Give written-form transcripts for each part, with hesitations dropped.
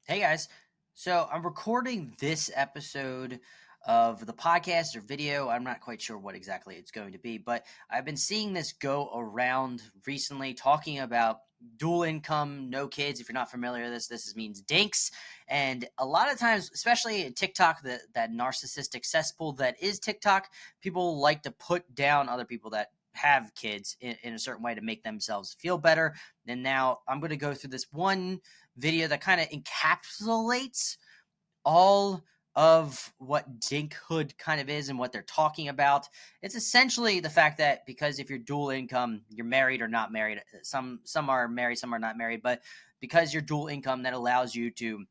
Hey guys. So I'm recording this episode of the podcast or video. I'm not quite sure what exactly it's going to be, but I've been seeing this go around recently talking about dual income, no kids. If you're not familiar with this means DINKs. And a lot of times, especially in TikTok, that narcissistic cesspool that is TikTok, people like to put down other people that have kids in a certain way to make themselves feel better. And now I'm going to go through this one video that kind of encapsulates all of what dinkhood kind of is and what they're talking about. It's essentially the fact that because if you're dual income, you're married or not married. Some are married, some are not married, but because you're dual income, that allows you to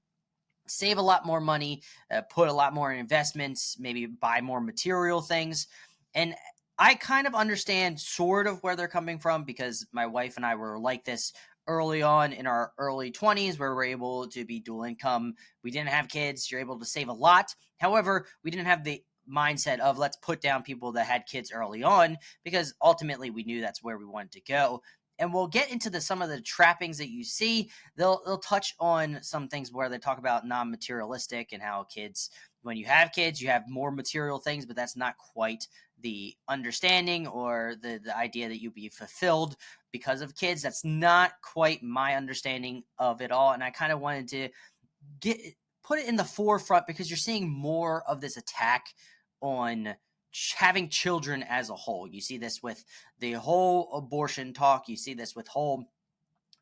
save a lot more money, put a lot more in investments, maybe buy more material things. And I kind of understand sort of where they're coming from because my wife and I were like this early on in our early 20s where we're able to be dual income. We didn't have kids. You're able to save a lot. However, we didn't have the mindset of let's put down people that had kids early on because ultimately we knew that's where we wanted to go. And we'll get into some of the trappings that you see. They'll touch on some things where they talk about non-materialistic and how kids, when you have kids, you have more material things, but that's not quite the understanding or the idea that you'll be fulfilled because of kids. That's not quite my understanding of it all. And I kind of wanted to put it in the forefront because you're seeing more of this attack on having children as a whole. You see this with the whole abortion talk. You see this with whole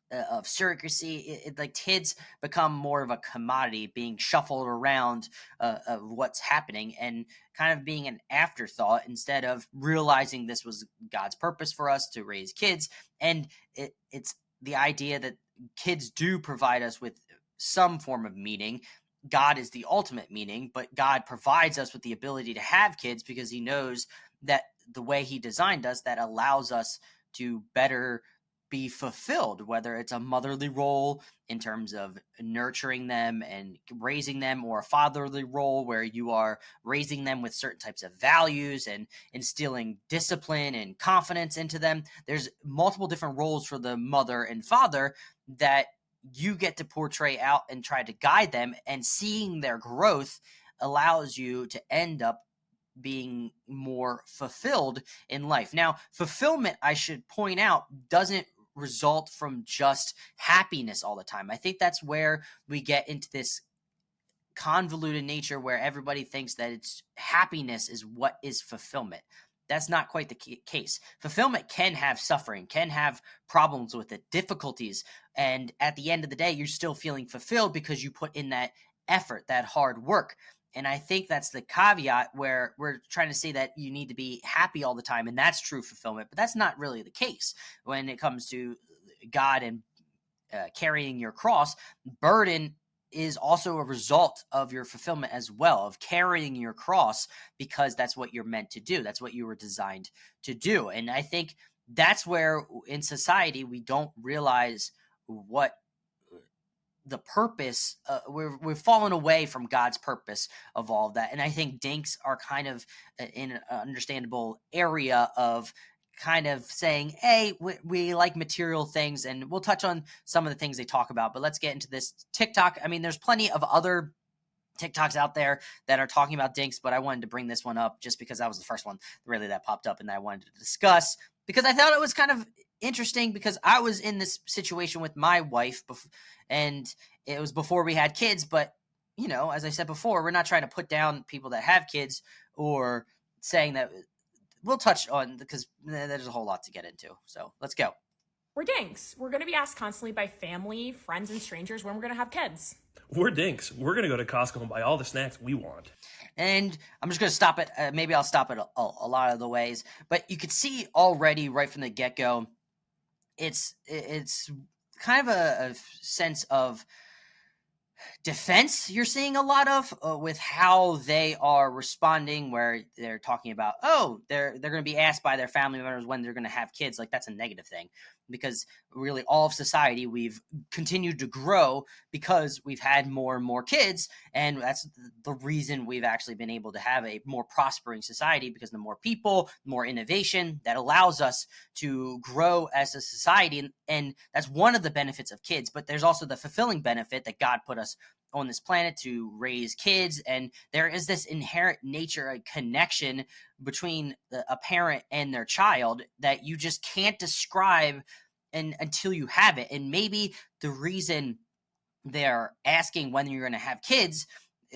of surrogacy. Like kids become more of a commodity being shuffled around of what's happening and kind of being an afterthought instead of realizing this was God's purpose for us to raise kids. And it's the idea that kids do provide us with some form of meaning. God is the ultimate meaning, but God provides us with the ability to have kids because he knows that the way he designed us, that allows us to better be fulfilled, whether it's a motherly role in terms of nurturing them and raising them, or a fatherly role where you are raising them with certain types of values and instilling discipline and confidence into them. There's multiple different roles for the mother and father that you get to portray out and try to guide them, and seeing their growth allows you to end up being more fulfilled in life. Now, fulfillment, I should point out, doesn't result from just happiness all the time. I think that's where we get into this convoluted nature where everybody thinks that it's happiness is what is fulfillment. That's not quite the case. Fulfillment can have suffering, can have problems with it, difficulties. And at the end of the day, you're still feeling fulfilled because you put in that effort, that hard work. And I think that's the caveat where we're trying to say that you need to be happy all the time. And that's true fulfillment. But that's not really the case when it comes to God and carrying your cross. Burden is also a result of your fulfillment as well, of carrying your cross, because that's what you're meant to do. That's what you were designed to do. And I think that's where in society we don't realize what the purpose, we've fallen away from God's purpose of all of that. And I think dinks are kind of in an understandable area of kind of saying, hey, we like material things, and we'll touch on some of the things they talk about, but let's get into this TikTok. I mean, there's plenty of other TikToks out there that are talking about dinks, but I wanted to bring this one up just because that was the first one really that popped up and that I wanted to discuss, because I thought it was kind of interesting, because I was in this situation with my wife and it was before we had kids. But you know, as I said before, we're not trying to put down people that have kids or saying that. We'll touch on, because there's a whole lot to get into. So let's go. We're dinks. We're going to be asked constantly by family, friends, and strangers when we're going to have kids. We're dinks. We're going to go to Costco and buy all the snacks we want. And I'm just going to stop it. Maybe I'll stop it a lot of the ways. But you could see already right from the get-go, it's kind of a sense of defense you're seeing a lot of with how they are responding, where they're talking about, oh, they're going to be asked by their family members when they're going to have kids. Like, that's a negative thing, because really all of society, we've continued to grow because we've had more and more kids, and that's the reason we've actually been able to have a more prospering society, because the more people, more innovation, that allows us to grow as a society. And that's one of the benefits of kids. But there's also the fulfilling benefit that God put us on this planet to raise kids, and there is this inherent nature, a connection between a parent and their child that you just can't describe until you have it. And maybe the reason they're asking when you're going to have kids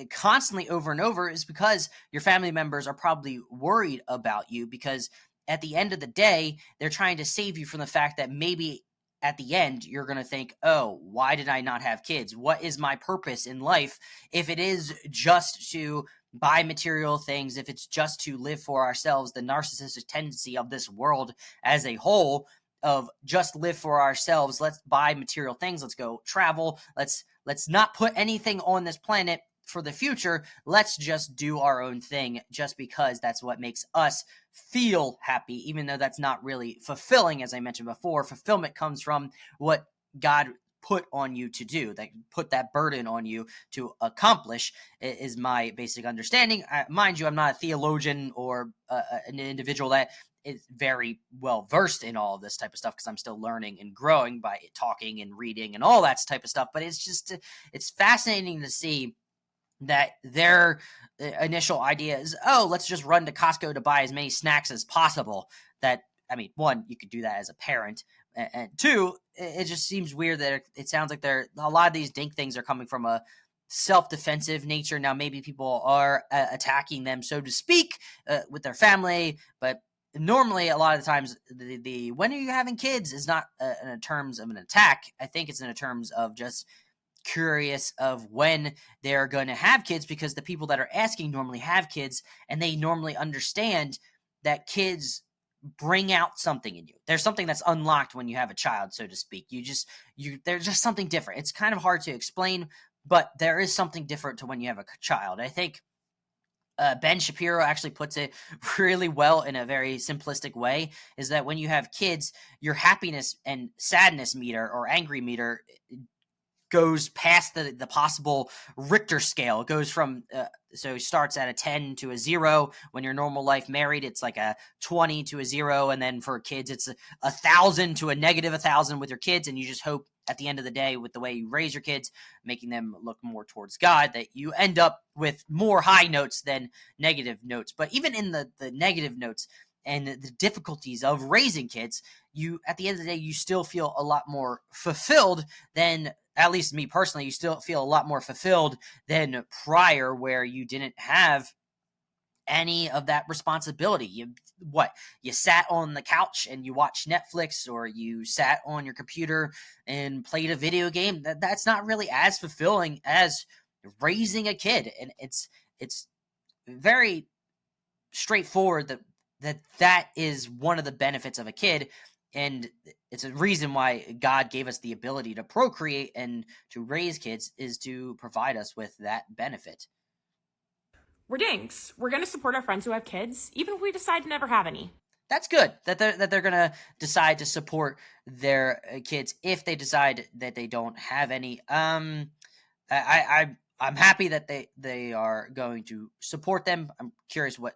constantly over and over is because your family members are probably worried about you, because at the end of the day, they're trying to save you from the fact that maybe at the end you're going to think, oh, why did I not have kids? What is my purpose in life? If it is just to buy material things, if it's just to live for ourselves, the narcissistic tendency of this world as a whole of just live for ourselves, let's buy material things, let's go travel, let's not put anything on this planet for the future, let's just do our own thing just because that's what makes us feel happy, even though that's not really fulfilling. As I mentioned before, fulfillment comes from what God put on you to do, that put that burden on you to accomplish, is my basic understanding. Mind you, I'm not a theologian or an individual that is very well versed in all of this type of stuff, because I'm still learning and growing by talking and reading and all that type of stuff. But it's fascinating to see that their initial idea is, oh, let's just run to Costco to buy as many snacks as possible. That, I mean, one, you could do that as a parent, and two, it just seems weird that it sounds like a lot of these DINK things are coming from a self-defensive nature. Now, maybe people are attacking them, so to speak, with their family, but normally a lot of the times the when are you having kids is not in terms of an attack. I think it's in terms of just curious of when they're going to have kids, because the people that are asking normally have kids, and they normally understand that kids bring out something in you. There's something that's unlocked when you have a child, so to speak. There's just something different. It's kind of hard to explain, but there is something different to when you have a child. I think Ben Shapiro actually puts it really well in a very simplistic way, is that when you have kids, your happiness and sadness meter or angry meter goes past the possible Richter scale. It goes from, so it starts at a 10 to a 0. When your normal life married, it's like a 20 to a 0. And then for kids, it's a 1,000 to a negative 1,000 with your kids. And you just hope at the end of the day, with the way you raise your kids, making them look more towards God, that you end up with more high notes than negative notes. But even in the negative notes and the difficulties of raising kids, you, at the end of the day, you still feel a lot more fulfilled than, at least me personally, you still feel a lot more fulfilled than prior, where you didn't have any of that responsibility. You sat on the couch and you watched Netflix, or you sat on your computer and played a video game. That's not really as fulfilling as raising a kid. And it's very straightforward that is one of the benefits of a kid. And it's a reason why God gave us the ability to procreate and to raise kids, is to provide us with that benefit. We're dinks. We're going to support our friends who have kids, even if we decide to never have any. That's good that they're going to decide to support their kids if they decide that they don't have any. I'm happy that they are going to support them. I'm curious what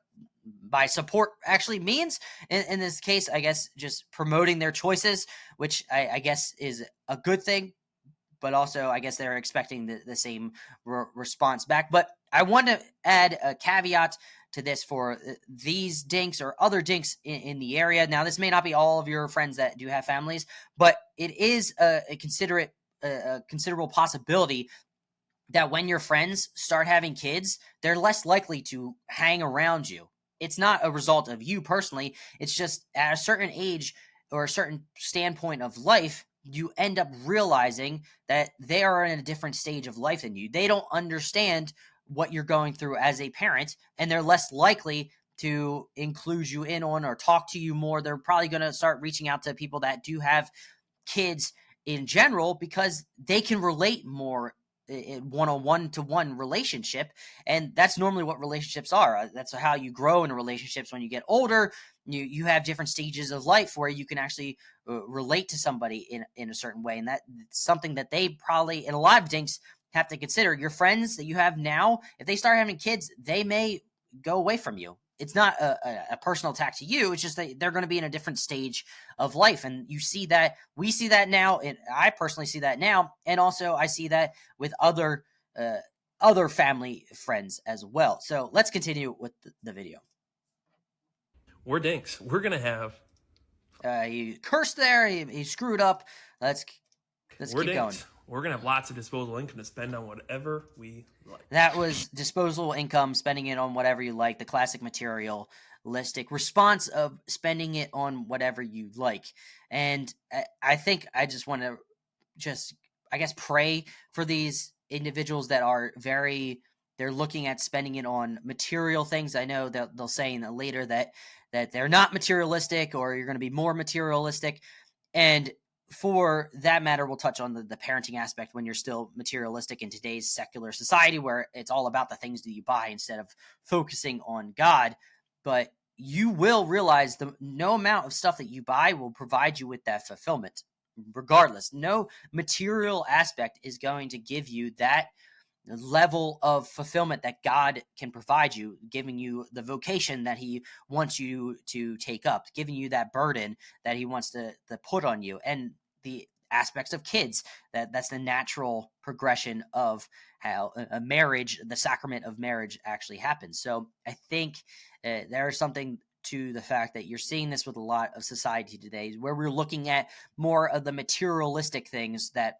by support actually means in this case. I guess just promoting their choices, which I guess is a good thing, but also I guess they're expecting the same response back. But I want to add a caveat to this for these dinks or other dinks in the area. Now, this may not be all of your friends that do have families, but it is a considerable possibility that when your friends start having kids, they're less likely to hang around you. It's not a result of you personally. It's just at a certain age or a certain standpoint of life, you end up realizing that they are in a different stage of life than you. They don't understand what you're going through as a parent, and they're less likely to include you in on or talk to you more. They're probably going to start reaching out to people that do have kids in general, because they can relate more in one-on-one-to-one relationship. And that's normally what relationships are. That's how you grow in relationships. When you get older, you have different stages of life where you can actually relate to somebody in a certain way. And that's something that they probably, in a lot of dinks, have to consider. Your friends that you have now, if they start having kids, they may go away from you. It's not a personal attack to you. It's just that they're going to be in a different stage of life. And you see that, we see that now. And I personally see that now. And also I see that with other other family friends as well. So let's continue with the video. We're dinks. We're going to have. He cursed there. He screwed up. Let's We're keep going. dinks. We're going to have lots of disposable income to spend on whatever we like. That was disposable income, spending it on whatever you like, the classic materialistic response of spending it on whatever you like. And I think I just want to I guess, pray for these individuals that are they're looking at spending it on material things. I know that they'll say later that they're not materialistic, or you're going to be more materialistic. And for that matter, we'll touch on the parenting aspect when you're still materialistic in today's secular society, where it's all about the things that you buy instead of focusing on God. But you will realize no amount of stuff that you buy will provide you with that fulfillment. Regardless, no material aspect is going to give you that level of fulfillment that God can provide you, giving you the vocation that he wants you to take up, giving you that burden that he wants to put on you, and the aspects of kids. That's the natural progression of how a marriage, the sacrament of marriage, actually happens. So I think there's something to the fact that you're seeing this with a lot of society today, where we're looking at more of the materialistic things that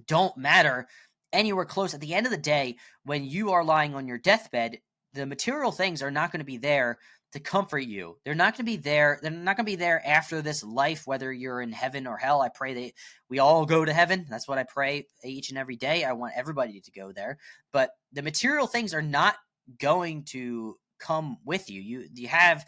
don't matter anywhere close. At the end of the day, when you are lying on your deathbed, the material things are not going to be there to comfort you. They're not going to be there. They're not going to be there after this life, whether you're in heaven or hell. I pray that we all go to heaven. That's what I pray each and every day. I want everybody to go there. But the material things are not going to come with you. You have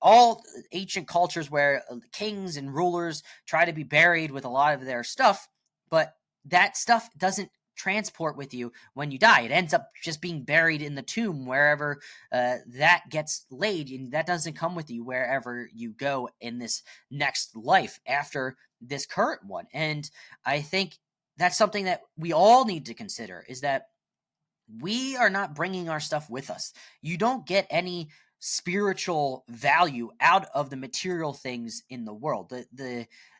all ancient cultures where kings and rulers try to be buried with a lot of their stuff, but that stuff doesn't transport with you when you die. It ends up just being buried in the tomb wherever that gets laid, and that doesn't come with you wherever you go in this next life after this current one. And I think that's something that we all need to consider, is that we are not bringing our stuff with us. You don't get any spiritual value out of the material things in the world.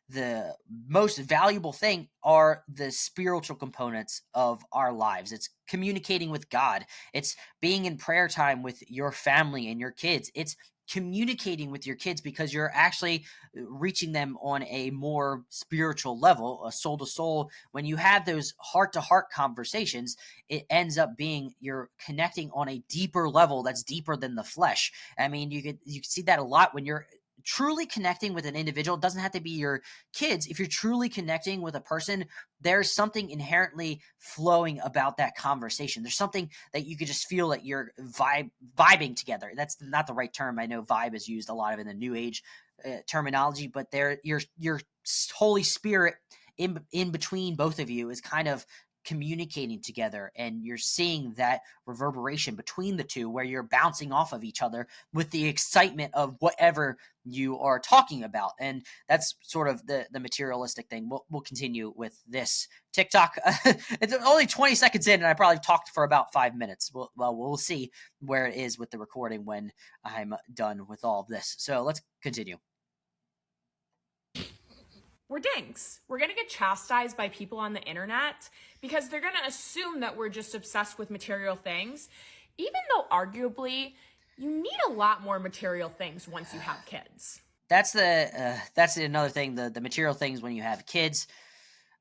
The most valuable thing are the spiritual components of our lives. It's communicating with God. It's being in prayer time with your family and your kids. It's communicating with your kids because you're actually reaching them on a more spiritual level, a soul to soul. When you have those heart to heart conversations, it ends up being you're connecting on a deeper level that's deeper than the flesh. I mean, you could see that a lot when you're truly connecting with an individual. It doesn't have to be your kids. If you're truly connecting with a person, there's something inherently flowing about that conversation. There's something that you could just feel that you're vibing together. That's not the right term. I know vibe is used a lot of in the new age terminology, but your Holy Spirit in between both of you is kind of communicating together, and you're seeing that reverberation between the two where you're bouncing off of each other with the excitement of whatever you are talking about. And that's sort of the materialistic thing. We'll continue with this TikTok. It's only 20 seconds in, and I probably talked for about 5 minutes. We'll see where it is with the recording when I'm done with all of this. So let's continue. We're dinks. We're going to get chastised by people on the internet because they're going to assume that we're just obsessed with material things, even though arguably you need a lot more material things once you have kids. That's another thing. The material things when you have kids.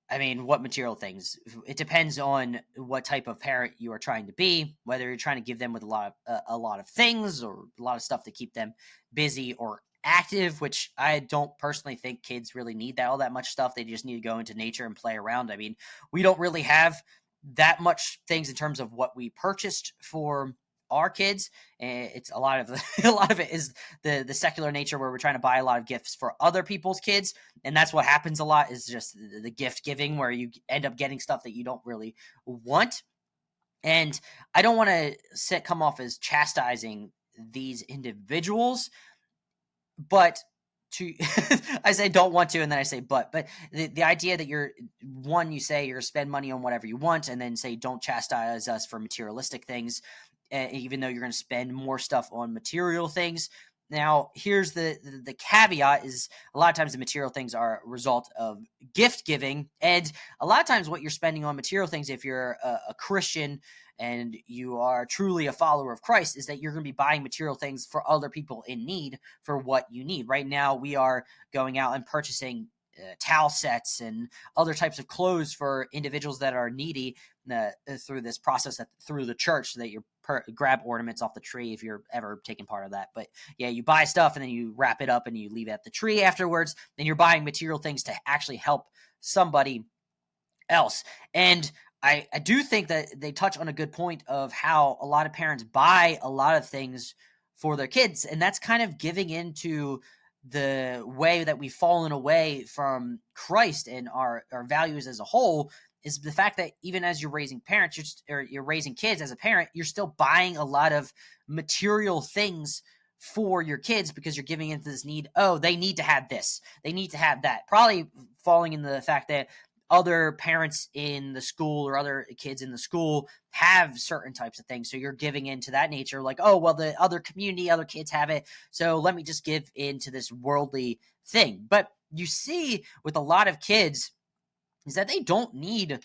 I mean, what material things? It depends on what type of parent you are trying to be, whether you're trying to give them with a lot of things or a lot of stuff to keep them busy or active, which I don't personally think kids really need all that much stuff. They just need to go into nature and play around. I mean, we don't really have that much things in terms of what we purchased for our kids. It's a lot of it is the secular nature where we're trying to buy a lot of gifts for other people's kids, and that's what happens a lot, is just the gift giving where you end up getting stuff that you don't really want. And I don't want to come off as chastising these individuals, but I say don't want to, and then I say but the idea that you say you're spend money on whatever you want, and then say don't chastise us for materialistic things, even though you're going to spend more stuff on material things. Now, here's the caveat is a lot of times the material things are a result of gift giving. And a lot of times what you're spending on material things, if you're a Christian and you are truly a follower of Christ, is that you're going to be buying material things for other people in need for what you need. Right now, we are going out and purchasing towel sets and other types of clothes for individuals that are needy through this process through the church, so that you grab ornaments off the tree if you're ever taking part of that. But yeah, you buy stuff and then you wrap it up and you leave it at the tree afterwards. Then you're buying material things to actually help somebody else. And I do think that they touch on a good point of how a lot of parents buy a lot of things for their kids, and that's kind of giving into the way that we've fallen away from Christ and our values as a whole, is the fact that even as you're raising parents, you're raising kids as a parent, you're still buying a lot of material things for your kids because you're giving into this need. Oh, they need to have this. They need to have that. Probably falling into the fact that other parents in the school or other kids in the school have certain types of things. So you're giving into that nature, like, oh, well, the other community, other kids have it, so let me just give into this worldly thing. But you see with a lot of kids is that they don't need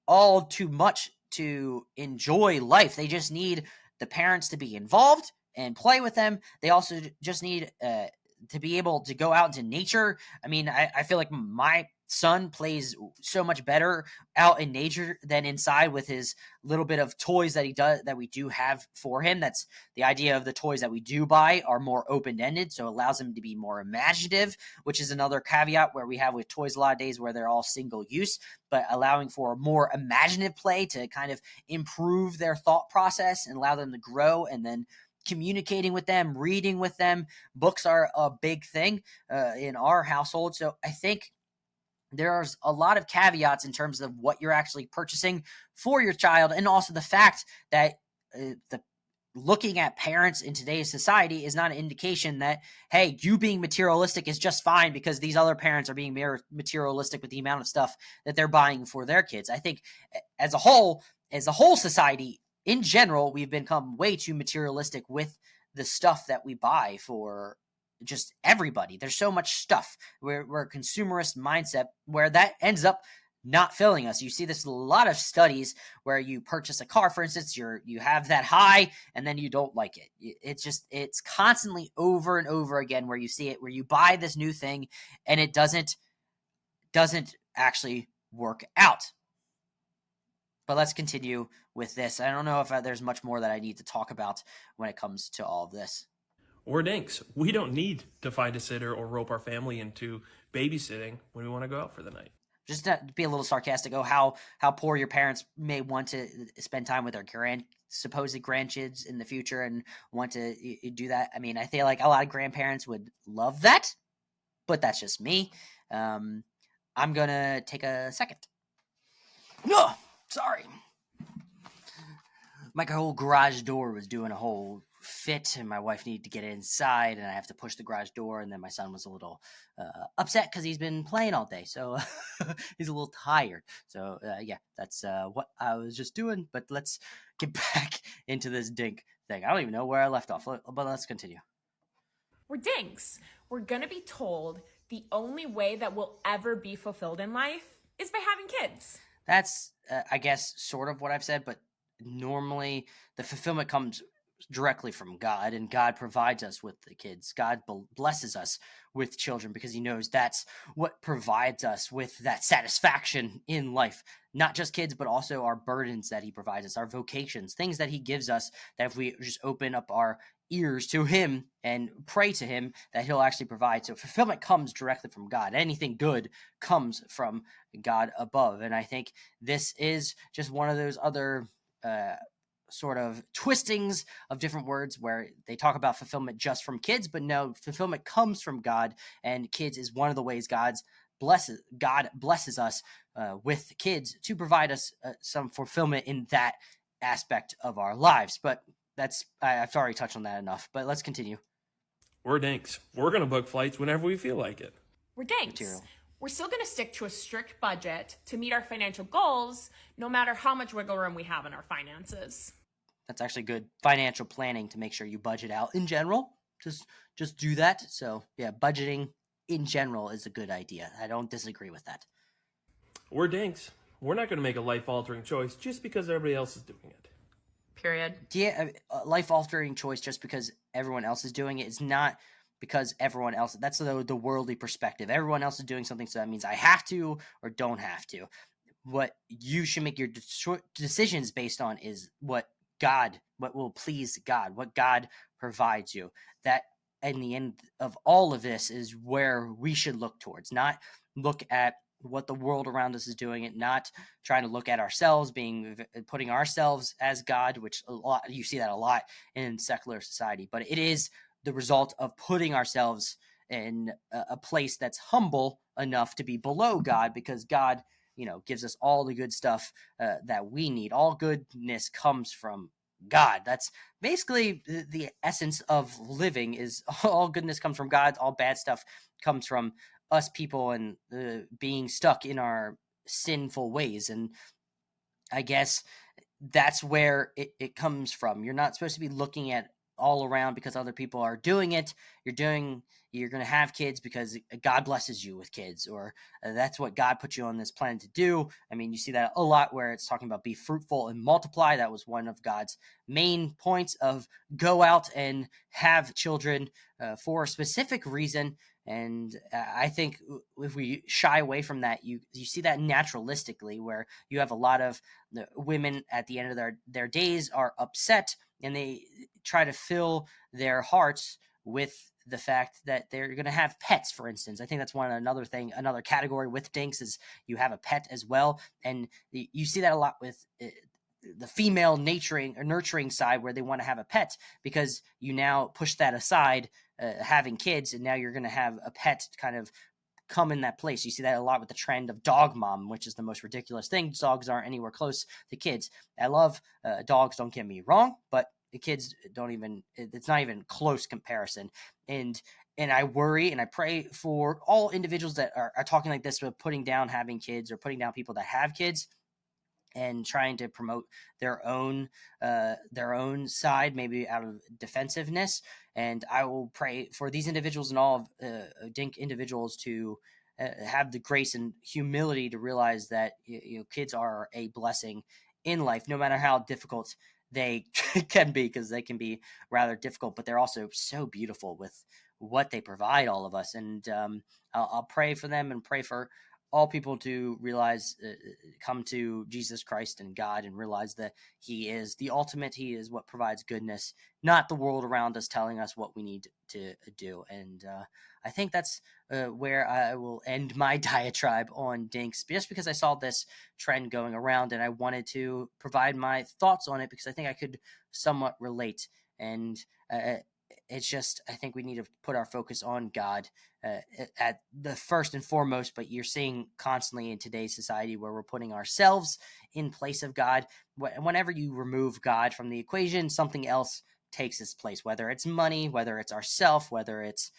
all too much to enjoy life. They just need the parents to be involved and play with them. They also just need to be able to go out into nature. I mean, I feel like my son plays so much better out in nature than inside with his little bit of toys that we do have for him. That's the idea of the toys that we do buy are more open-ended, so it allows him to be more imaginative, which is another caveat where we have with toys a lot of days where they're all single use, but allowing for more imaginative play to kind of improve their thought process and allow them to grow. And then communicating with them, reading with them. Books are a big thing in our household. So I think there's a lot of caveats in terms of what you're actually purchasing for your child, and also the fact that the looking at parents in today's society is not an indication that, hey, you being materialistic is just fine because these other parents are being materialistic with the amount of stuff that they're buying for their kids. I think as a whole society in general, we've become way too materialistic with the stuff that we buy for just everybody. There's so much stuff. We're a consumerist mindset where that ends up not filling us. You see this a lot of studies where you purchase a car, for instance, you have that high and then you don't like it. It's constantly over and over again where you see it, where you buy this new thing and it doesn't actually work out. But let's continue with this. I don't know if there's much more that I need to talk about when it comes to all of this. Or dinks. We don't need to find a sitter or rope our family into babysitting when we want to go out for the night. Just to be a little sarcastic, how poor your parents may want to spend time with their supposed grandkids in the future and want to do that. I mean, I feel like a lot of grandparents would love that, but that's just me. I'm gonna take a second. No, sorry. My whole garage door was doing a whole fit and my wife needed to get inside and I have to push the garage door, and then my son was a little upset because he's been playing all day, so he's a little tired. So yeah, that's what I was just doing. But let's get back into this DINK thing. I don't even know where I left off, but let's continue. We're dinks. We're gonna be told the only way that we'll ever be fulfilled in life is by having kids. That's I guess sort of what I've said, but normally the fulfillment comes directly from God, and God provides us with the kids. God blesses us with children because he knows that's what provides us with that satisfaction in life. Not just kids, but also our burdens that he provides us, our vocations, things that he gives us, that if we just open up our ears to him and pray to him, that he'll actually provide. So fulfillment comes directly from God. Anything good comes from God above. And I think this is just one of those other sort of twistings of different words where they talk about fulfillment just from kids, but no, fulfillment comes from God, and kids is one of the ways God blesses us with kids to provide us some fulfillment in that aspect of our lives. But I've already touched on that enough, but let's continue. We're dinks. We're going to book flights whenever we feel like it. We're dinks. We're still going to stick to a strict budget to meet our financial goals, no matter how much wiggle room we have in our finances. That's actually good financial planning to make sure you budget out in general. just do that. So yeah, budgeting in general is a good idea. I don't disagree with that. We're dinks. We're not going to make a life altering choice just because everybody else is doing it. Period. Yeah, a life altering choice just because everyone else is doing it is not because everyone else. That's the worldly perspective. Everyone else is doing something, so that means I have to or don't have to. What you should make your decisions based on is what will please God, what God provides you. That in the end of all of this is where we should look towards, not look at what the world around us is doing, it not trying to look at ourselves putting ourselves as God, which a lot you see that a lot in secular society, but it is the result of putting ourselves in a place that's humble enough to be below God, because God gives us all the good stuff that we need. All goodness comes from God. That's basically the essence of living. Is all goodness comes from God. All bad stuff comes from us people and being stuck in our sinful ways. And I guess that's where it comes from. You're not supposed to be looking at all around because other people are doing it. You're going to have kids because God blesses you with kids, or that's what God put you on this planet to do. I mean, you see that a lot where it's talking about be fruitful and multiply. That was one of God's main points of go out and have children for a specific reason. And I think if we shy away from that, you see that naturalistically, where you have a lot of the women at the end of their days are upset, and they try to fill their hearts with the fact that they're going to have pets, for instance. I think that's another category with dinks is you have a pet as well. And you see that a lot with the female nurturing side, where they want to have a pet because you now push that aside, having kids, and now you're going to have a pet kind of come in that place. You see that a lot with the trend of dog mom, which is the most ridiculous thing. Dogs aren't anywhere close to kids. I love dogs, don't get me wrong, but the kids it's not even close comparison. And I worry and I pray for all individuals that are talking like this, with putting down having kids or putting down people that have kids and trying to promote their own side, maybe out of defensiveness. And I will pray for these individuals and all of DINK individuals to have the grace and humility to realize that kids are a blessing in life, no matter how difficult they can be, because they can be rather difficult, but they're also so beautiful with what they provide all of us. And I'll pray for them and pray for all people to realize, come to Jesus Christ and God, and realize that He is the ultimate. He is what provides goodness, not the world around us telling us what we need to do. And I think that's where I will end my diatribe on dinks, just because I saw this trend going around and I wanted to provide my thoughts on it because I think I could somewhat relate. And it's just, I think we need to put our focus on God at the first and foremost. But you're seeing constantly in today's society where we're putting ourselves in place of God. Whenever you remove God from the equation, something else takes its place, whether it's money, whether it's ourself, whether it's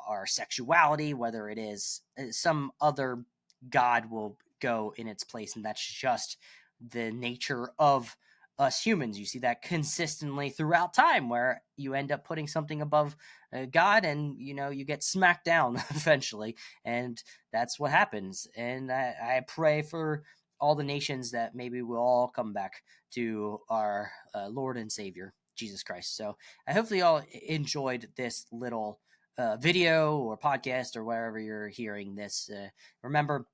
our sexuality, whether it is some other God will go in its place. And that's just the nature of us humans. You see that consistently throughout time, where you end up putting something above God, and you get smacked down eventually, and that's what happens. And I pray for all the nations that maybe we'll all come back to our Lord and Savior Jesus Christ. So I hopefully all enjoyed this little video or podcast or wherever you're hearing this. Remember,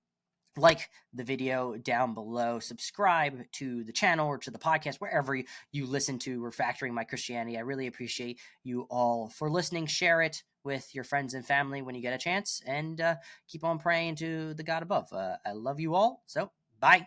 like the video down below, subscribe to the channel or to the podcast, wherever you listen to Refactoring My Christianity. I really appreciate you all for listening. Share it with your friends and family when you get a chance, and keep on praying to the God above. I love you all. So bye.